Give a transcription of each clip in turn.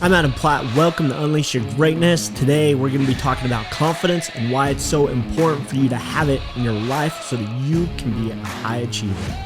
I'm Adam Platt. Welcome to Unleash Your Greatness. Today, we're going to be talking about confidence and why it's so important for you to have it in your life so that you can be a high achiever.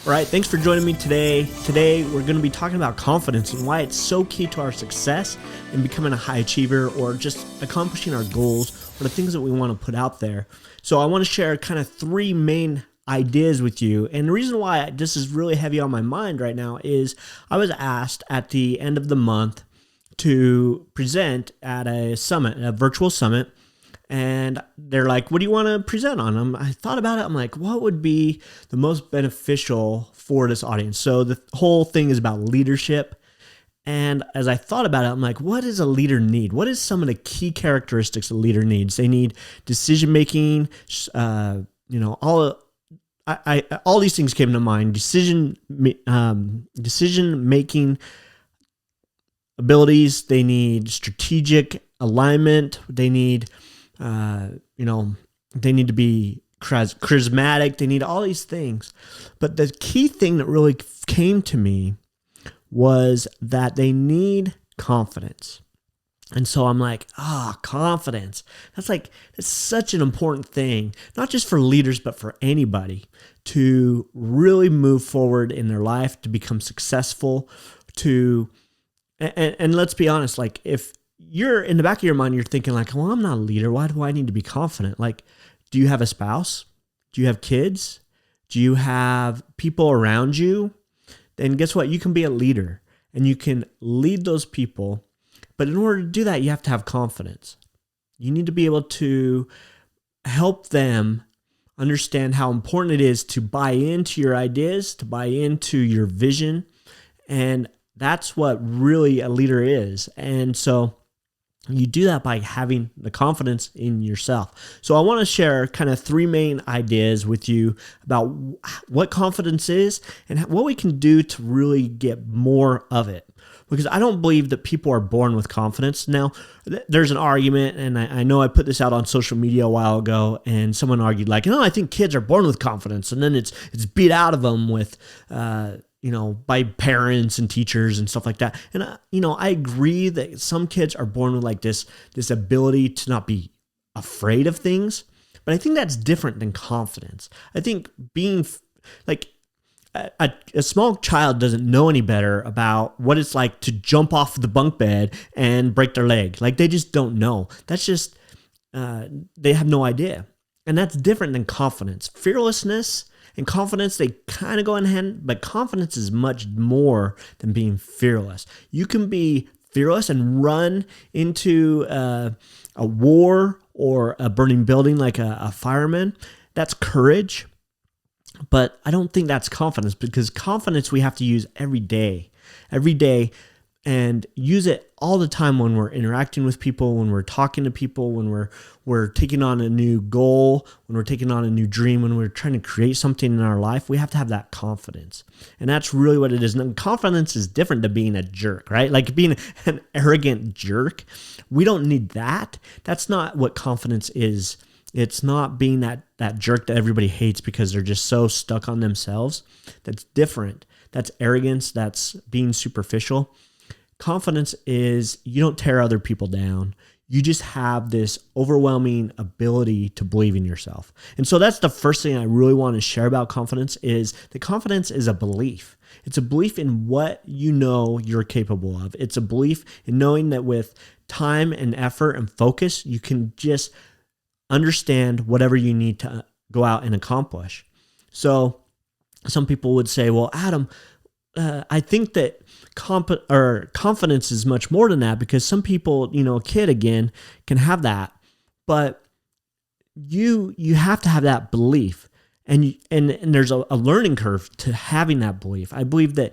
All right, thanks for joining me today. Today, we're going to be talking about confidence and why it's so key to our success in becoming a high achiever or just accomplishing our goals or the things that we want to put out there. So I want to share kind of three main ideas with you. And the reason why this is really heavy on my mind right now is I was asked at the end of the month to present at a summit, a virtual summit. And they're like, what do you want to present on? I thought about it. I'm like, what would be the most beneficial for this audience? So the whole thing is about leadership. And as I thought about it, I'm like, what does a leader need? What is some of the key characteristics a leader needs? They need decision-making, all these things came to mind. Decision-making abilities. They need strategic alignment. They need they need to be charismatic. They need all these things. But the key thing that really came to me was that they need confidence. And so I'm like, confidence. That's such an important thing, not just for leaders, but for anybody to really move forward in their life, to become successful, and let's be honest, like if you're in the back of your mind, you're thinking like, well, I'm not a leader. Why do I need to be confident? Like, do you have a spouse? Do you have kids? Do you have people around you? Then guess what? You can be a leader and you can lead those people. But in order to do that, you have to have confidence. You need to be able to help them understand how important it is to buy into your ideas, to buy into your vision. And that's what really a leader is. And so you do that by having the confidence in yourself. So I want to share kind of three main ideas with you about what confidence is and what we can do to really get more of it. Because I don't believe that people are born with confidence. Now, there's an argument, and I know I put this out on social media a while ago, and someone argued like, I think kids are born with confidence, and then it's beat out of them with by parents and teachers and stuff like that. And, I agree that some kids are born with like this ability to not be afraid of things, but I think that's different than confidence. I think being like a small child doesn't know any better about what it's like to jump off the bunk bed and break their leg. Like they just don't know. That's just, they have no idea. And that's different than confidence. Fearlessness and confidence, they kind of go in hand, but confidence is much more than being fearless. You can be fearless and run into a war or a burning building like a fireman. That's courage, but I don't think that's confidence, because confidence we have to use every day, and use it all the time when we're interacting with people, when we're talking to people, when we're taking on a new goal, when we're taking on a new dream, when we're trying to create something in our life. We have to have that confidence. And that's really what it is. And confidence is different than being a jerk, right? Like being an arrogant jerk. We don't need that. That's not what confidence is. It's not being that jerk that everybody hates because they're just so stuck on themselves. That's different. That's arrogance. That's being superficial. Confidence is you don't tear other people down. You just have this overwhelming ability to believe in yourself. And so that's the first thing I really want to share about confidence is that confidence is a belief. It's a belief in what you know you're capable of. It's a belief in knowing that with time and effort and focus, you can just understand whatever you need to go out and accomplish. So some people would say, well, Adam, I think that confidence is much more than that, because some people, a kid again can have that, but you have to have that belief, and there's a learning curve to having that belief. I believe that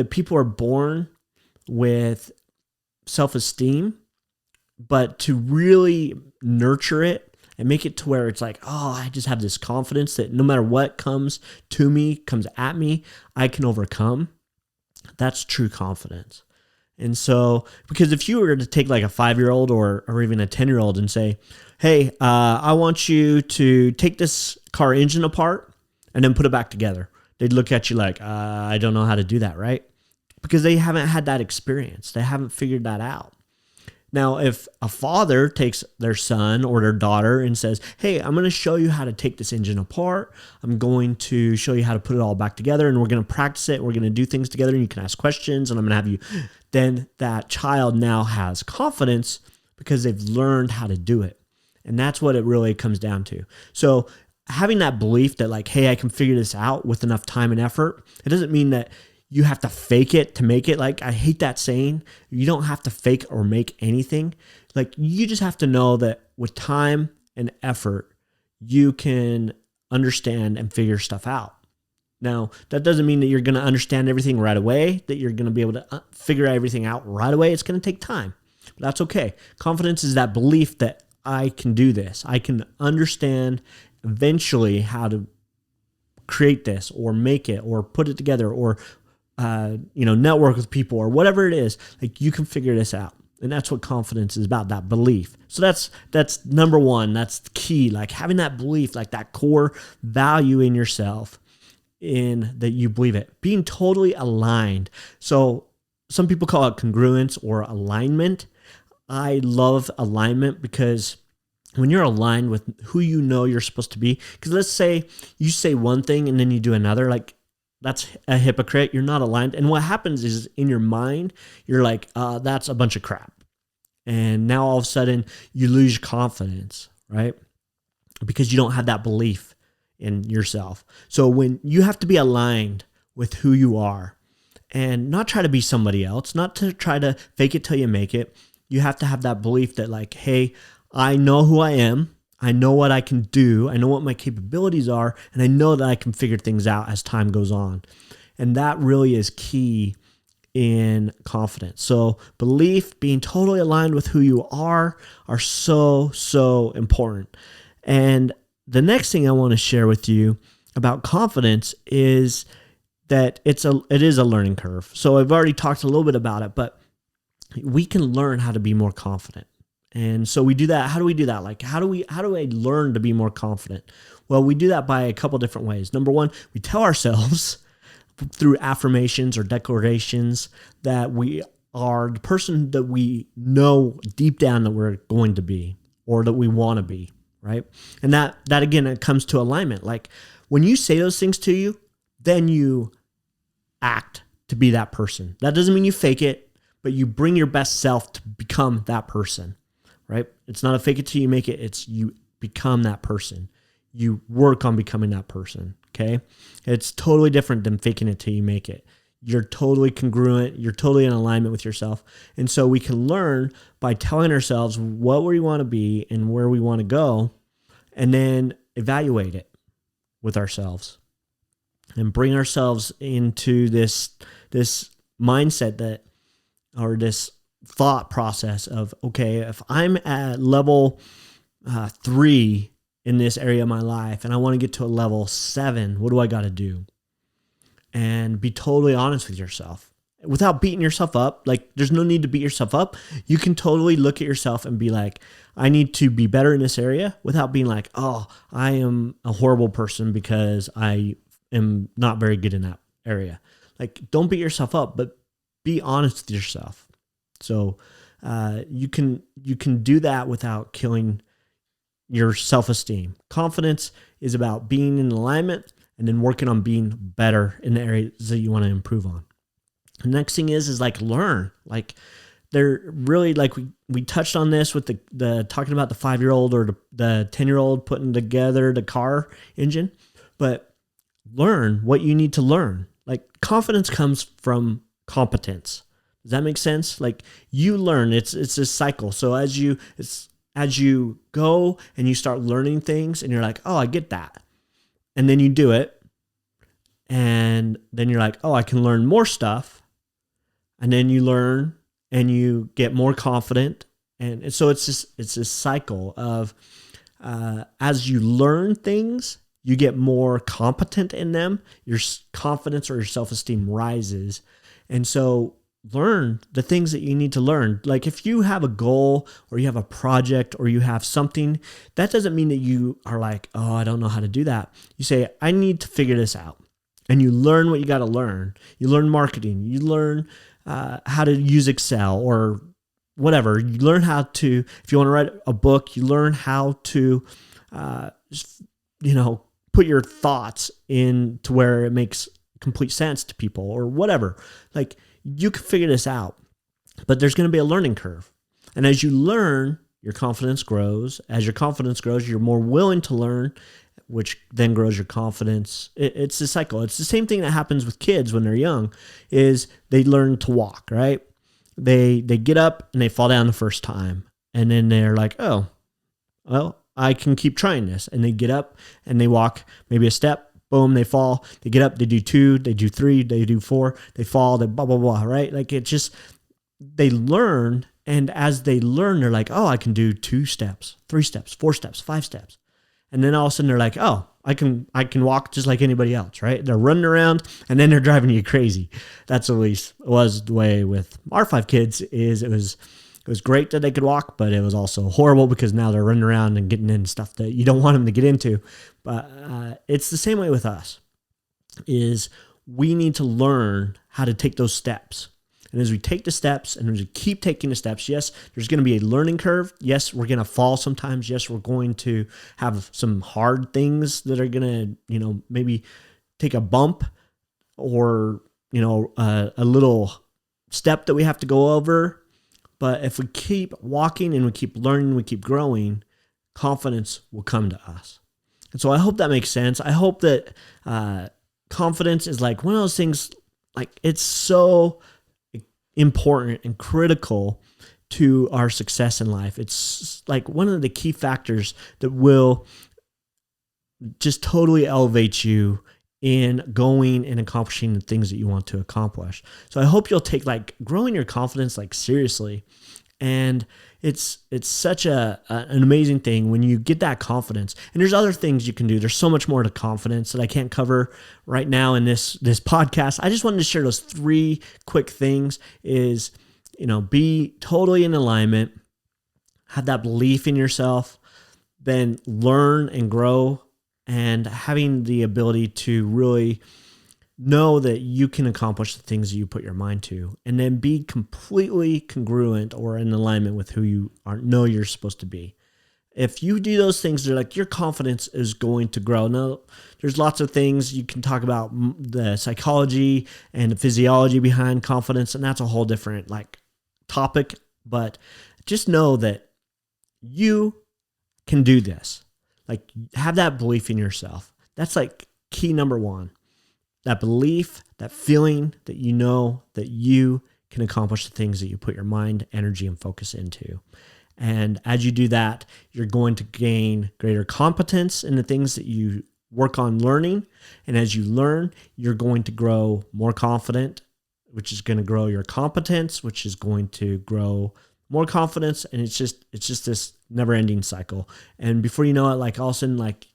people are born with self-esteem But to really nurture it and make it to where it's like, oh, I just have this confidence that no matter what comes to me, comes at me, I can overcome. That's true confidence. And so, because if you were to take like a 5-year-old or even a 10-year-old and say, hey, I want you to take this car engine apart and then put it back together, they'd look at you like, I don't know how to do that, right? Because they haven't had that experience. They haven't figured that out. Now, if a father takes their son or their daughter and says, hey, I'm going to show you how to take this engine apart. I'm going to show you how to put it all back together, and we're going to practice it. We're going to do things together, and you can ask questions, and I'm going to have you. Then that child now has confidence because they've learned how to do it. And that's what it really comes down to. So having that belief that like, hey, I can figure this out with enough time and effort, it doesn't mean that you have to fake it to make it. Like, I hate that saying. You don't have to fake or make anything. Like, you just have to know that with time and effort, you can understand and figure stuff out. Now, that doesn't mean that you're going to understand everything right away, that you're going to be able to figure everything out right away. It's going to take time. But that's okay. Confidence is that belief that I can do this. I can understand eventually how to create this or make it or put it together or network with people or whatever it is. Like, you can figure this out. And that's what confidence is about, that belief. So that's number one. That's the key. Like, having that belief, like that core value in yourself, in that you believe it. Being totally aligned. So some people call it congruence or alignment. I love alignment because when you're aligned with who you know you're supposed to be, because let's say you say one thing and then you do another, like, that's a hypocrite. You're not aligned. And what happens is in your mind, you're like, that's a bunch of crap. And now all of a sudden you lose your confidence, right? Because you don't have that belief in yourself. So when you have to be aligned with who you are and not try to be somebody else, not to try to fake it till you make it, you have to have that belief that like, hey, I know who I am. I know what I can do. I know what my capabilities are. And I know that I can figure things out as time goes on. And that really is key in confidence. So belief, being totally aligned with who you are so, so important. And the next thing I want to share with you about confidence is that it is a learning curve. So I've already talked a little bit about it, but we can learn how to be more confident. And so we do that. How do we do that? Like, how do I learn to be more confident? Well, we do that by a couple different ways. Number one, we tell ourselves through affirmations or declarations that we are the person that we know deep down that we're going to be or that we want to be, right? And that again, it comes to alignment. Like, when you say those things to you, then you act to be that person. That doesn't mean you fake it, but you bring your best self to become that person. Right? It's not a fake it till you make it. It's you become that person. You work on becoming that person. Okay? It's totally different than faking it till you make it. You're totally congruent. You're totally in alignment with yourself. And so we can learn by telling ourselves what we want to be and where we want to go, and then evaluate it with ourselves and bring ourselves into this mindset or this thought process of, okay, if I'm at level 3 in this area of my life and I want to get to a level 7, what do I got to do? And be totally honest with yourself without beating yourself up. Like, there's no need to beat yourself up. You can totally look at yourself and be like, I need to be better in this area, without being like, oh, I am a horrible person because I am not very good in that area. Like, don't beat yourself up, but be honest with yourself. So you can do that without killing your self-esteem. Confidence is about being in alignment and then working on being better in the areas that you want to improve on. The next thing is like learn. Like, they're really, like, we touched on this with the talking about the 5-year-old or the 10-year-old putting together the car engine, but learn what you need to learn. Like, confidence comes from competence. Does that make sense? Like, you learn, it's a cycle. So as you go and you start learning things and you're like, oh, I get that. And then you do it. And then you're like, oh, I can learn more stuff. And then you learn and you get more confident And so it's this cycle of as you learn things, you get more competent in them. Your confidence or your self-esteem rises. And so learn the things that you need to learn. Like if you have a goal or you have a project or you have something, that doesn't mean that you are like, oh, I don't know how to do that. You say, I need to figure this out. And you learn what you got to learn. You learn marketing. You learn how to use Excel or whatever. You learn how to, if you want to write a book, you learn how to, put your thoughts in to where it makes complete sense to people or whatever. Like you can figure this out, but there's going to be a learning curve. And as you learn, your confidence grows. As your confidence grows, you're more willing to learn, which then grows your confidence. It's a cycle. It's the same thing that happens with kids when they're young, is they learn to walk, right? They get up and they fall down the first time. And then they're like, oh, well, I can keep trying this. And they get up and they walk maybe a step, boom, they fall. They get up, they do 2, they do 3, they do 4, they fall, they blah, blah, blah, right? Like it just, they learn. And as they learn, they're like, oh, I can do 2 steps, 3 steps, 4 steps, 5 steps. And then all of a sudden they're like, oh, I can walk just like anybody else, right? They're running around and then they're driving you crazy. That's at least was the way with our 5 kids. It was great that they could walk, but it was also horrible because now they're running around and getting into stuff that you don't want them to get into. But it's the same way with us, is we need to learn how to take those steps. And as we take the steps and as we keep taking the steps, yes, there's going to be a learning curve. Yes, we're going to fall sometimes. Yes, we're going to have some hard things that are going to, maybe take a bump or, a little step that we have to go over. But if we keep walking and we keep learning, we keep growing, confidence will come to us. And so I hope that makes sense. I hope that confidence is like one of those things, like it's so important and critical to our success in life. It's like one of the key factors that will just totally elevate you in going and accomplishing the things that you want to accomplish. So I hope you'll take like growing your confidence like seriously. And it's such an amazing thing when you get that confidence. And there's other things you can do. There's so much more to confidence that I can't cover right now in this podcast. I just wanted to share those 3 quick things is, be totally in alignment, have that belief in yourself, then learn and grow, and having the ability to really know that you can accomplish the things that you put your mind to, and then be completely congruent or in alignment with who you know you're supposed to be. If you do those things, they're like your confidence is going to grow. Now, there's lots of things you can talk about, the psychology and the physiology behind confidence, and that's a whole different topic. But just know that you can do this. Like, have that belief in yourself. That's like key number 1. That belief, that feeling that you know that you can accomplish the things that you put your mind, energy, and focus into. And as you do that, you're going to gain greater competence in the things that you work on learning. And as you learn, you're going to grow more confident, which is going to grow your competence, which is going to grow more confidence. And it's just this never-ending cycle. And before you know it, like all of a sudden, like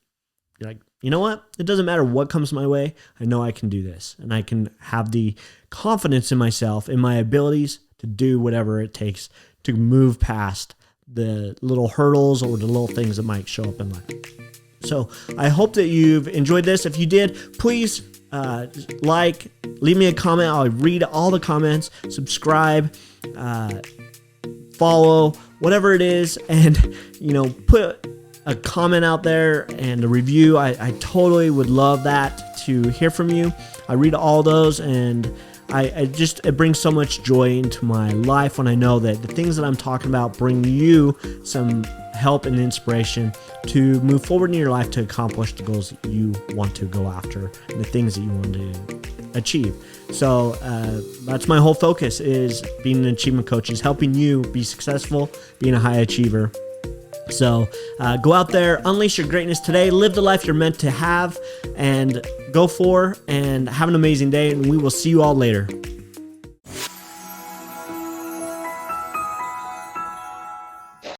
you're like, you know what? It doesn't matter what comes my way. I know I can do this. And I can have the confidence in myself, in my abilities to do whatever it takes to move past the little hurdles or the little things that might show up in life. So I hope that you've enjoyed this. If you did, please leave me a comment. I'll read all the comments, subscribe, follow, whatever it is, and put a comment out there and a review. I totally would love that to hear from you. I read all those, and it brings so much joy into my life when I know that the things that I'm talking about bring you some help and inspiration to move forward in your life to accomplish the goals that you want to go after and the things that you want to achieve. So that's my whole focus, is being an achievement coach, is helping you be successful, being a high achiever. So go out there, unleash your greatness today, live the life you're meant to have, and go for, and have an amazing day, and we will see you all later.